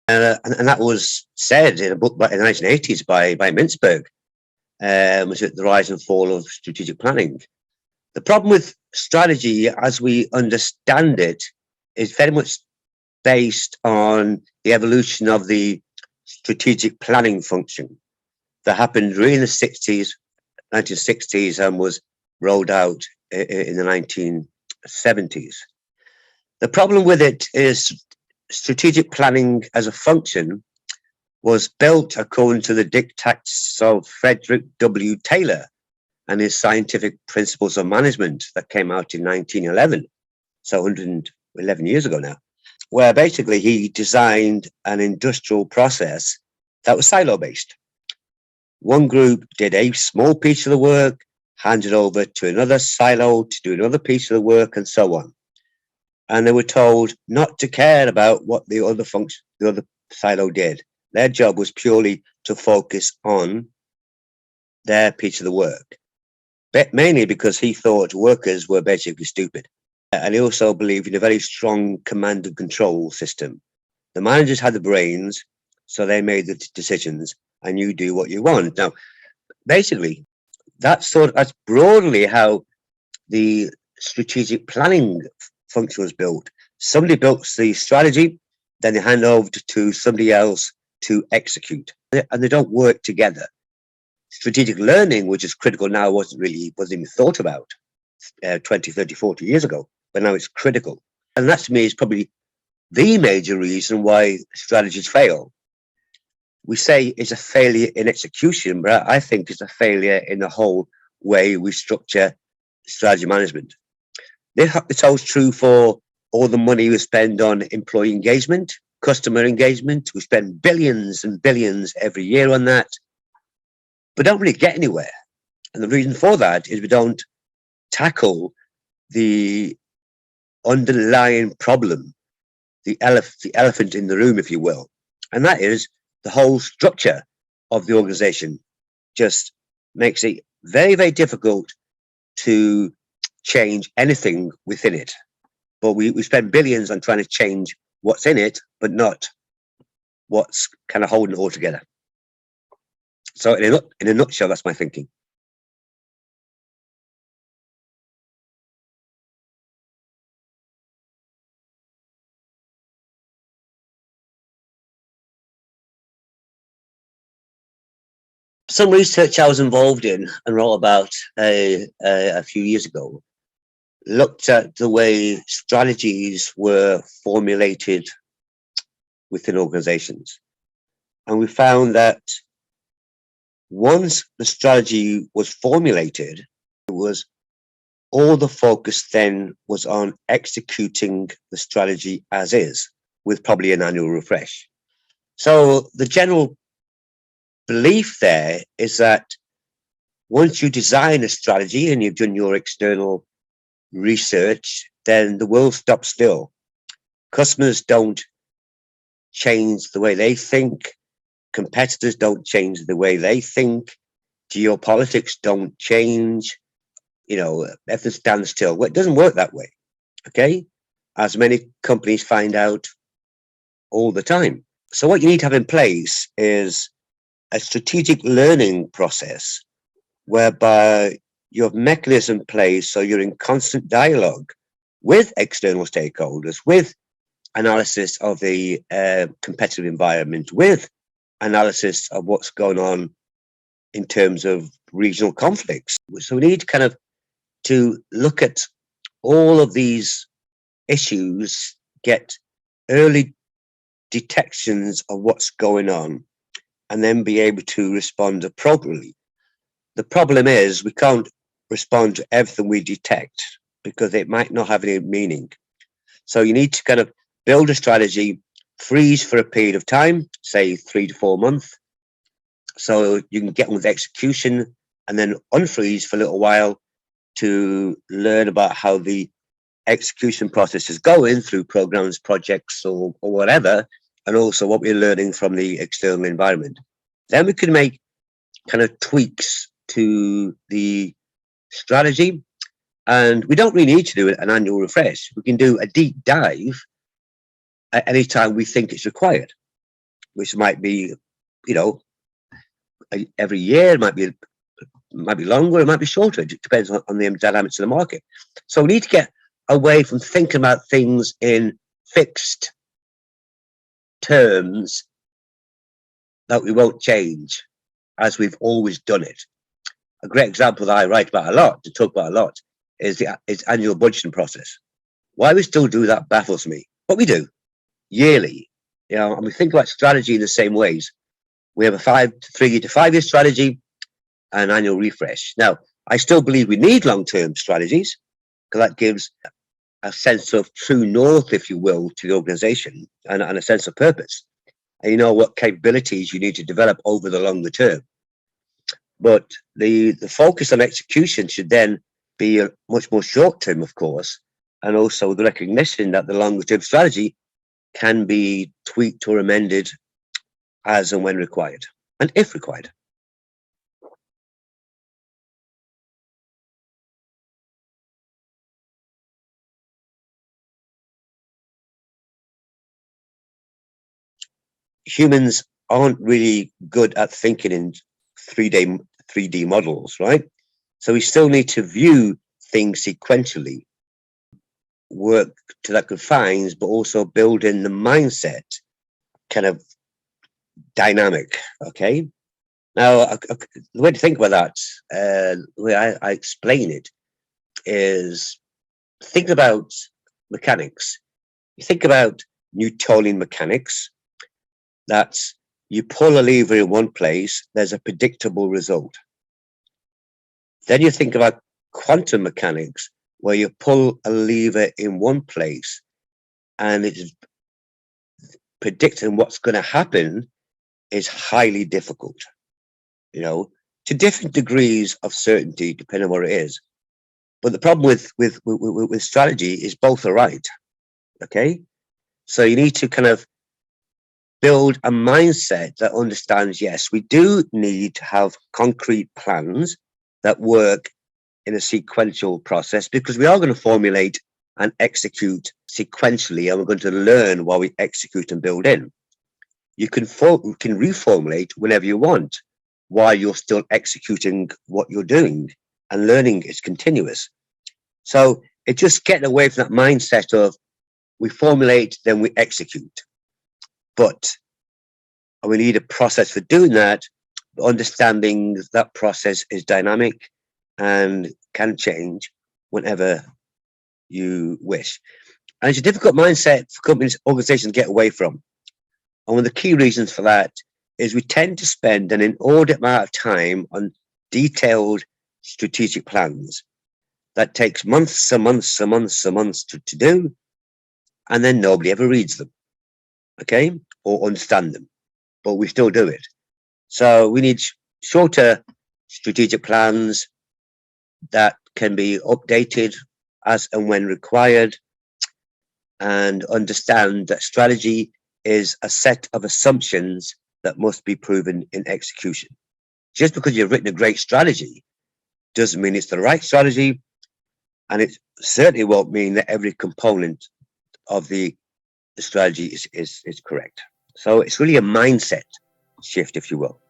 And that was said in a book in the 1980s by Mintzberg, was it The Rise and Fall of Strategic Planning. The problem with strategy as we understand it is very much based on the evolution of the strategic planning function that happened really in the 1960s, and was rolled out in the 1970s. The problem with it is strategic planning as a function was built according to the dictates of Frederick W. Taylor and his Scientific Principles of Management that came out in 1911, so 111 years ago now, where basically he designed an industrial process that was silo-based. One group did a small piece of the work, handed over to another silo to do another piece of the work, and so on. And they were told not to care about what the other silo did. Their job was purely to focus on their piece of the work, but mainly because he thought workers were basically stupid. And he also believed in a very strong command and control system. The managers had the brains, so they made the decisions, and you do what you want. Now, basically, that's broadly how the strategic planning function was built. Somebody built the strategy, then they hand over to somebody else to execute, and they don't work together. Strategic learning, which is critical now, wasn't even thought about 20, 30, 40 years ago, but now it's critical. And that to me is probably the major reason why strategies fail. We say it's a failure in execution, but I think it's a failure in the whole way we structure strategy management. This holds true for all the money we spend on employee engagement, customer engagement. We spend billions and billions every year on that, but don't really get anywhere. And the reason for that is we don't tackle the underlying problem, the elephant in the room, if you will. And that is the whole structure of the organization just makes it very, very difficult to change anything within it. But we spend billions on trying to change what's in it, but not what's kind of holding it all together. So in a nutshell, that's my thinking. Some research I was involved in and wrote about a few years ago looked at the way strategies were formulated within organizations. And we found that once the strategy was formulated, it was all the focus then was on executing the strategy as is, with probably an annual refresh. So the general belief there is that once you design a strategy and you've done your external research, then the world stops still. Customers don't change the way they think. Competitors don't change the way they think. Geopolitics don't change. Everything stands still. Well, it doesn't work that way, okay? As many companies find out all the time. So what you need to have in place is a strategic learning process whereby you have mechanism in place so you're in constant dialogue with external stakeholders, with analysis of the competitive environment, with analysis of what's going on in terms of regional conflicts. So we need to look at all of these issues, get early detections of what's going on, and then be able to respond appropriately. The problem is we can't respond to everything we detect because it might not have any meaning. So you need to build a strategy, freeze for a period of time, say 3 to 4 months, so you can get on with execution, and then unfreeze for a little while to learn about how the execution process is going through programs, projects, or whatever, and also what we're learning from the external environment. Then we can make tweaks to the strategy, and we don't really need to do an annual refresh. We can do a deep dive at any time we think it's required. which might be, you know, every year, it might be longer, it might be shorter. It depends on the dynamics of the market. So we need to get away from thinking about things in fixed terms that we won't change as we've always done it. A great example that I write about a lot, to talk about a lot, is the annual budgeting process. Why we still do that baffles me, but we do yearly. You know, and we think about strategy in the same ways. We have a 3 to 5 year strategy and annual refresh. Now, I still believe we need long-term strategies because that gives a sense of true north, if you will, to the organization and a sense of purpose. And you know what capabilities you need to develop over the longer term. But the focus on execution should then be a much more short term, of course, and also the recognition that the longer term strategy can be tweaked or amended as and when required, and if required. Humans aren't really good at thinking in 3D models, right? So we still need to view things sequentially, work to that confines, but also build in the mindset kind of dynamic. Okay. Now, the way to think about that, the way I explain it, is think about mechanics. You think about Newtonian mechanics. That's you pull a lever in one place, there's a predictable result. Then you think about quantum mechanics, where you pull a lever in one place and it is predicting what's going to happen is highly difficult, you know, to different degrees of certainty, depending on what it is. But the problem with strategy is both are right. Okay. So you need to kind of build a mindset that understands, yes, we do need to have concrete plans that work in a sequential process, because we are going to formulate and execute sequentially, and we're going to learn while we execute and build in. You can reformulate whenever you want while you're still executing what you're doing, and learning is continuous. So it's just getting away from that mindset of we formulate, then we execute. But we need a process for doing that, understanding that process is dynamic and can change whenever you wish. And it's a difficult mindset for companies, organizations to get away from. And one of the key reasons for that is we tend to spend an inordinate amount of time on detailed strategic plans that takes months and months and months and months to do, and then nobody ever reads them, okay, or understand them, but we still do it. So we need shorter strategic plans that can be updated as and when required, and understand that strategy is a set of assumptions that must be proven in execution. Just because you've written a great strategy doesn't mean it's the right strategy, and it certainly won't mean that every component of the strategy is correct. So it's really a mindset shift, if you will.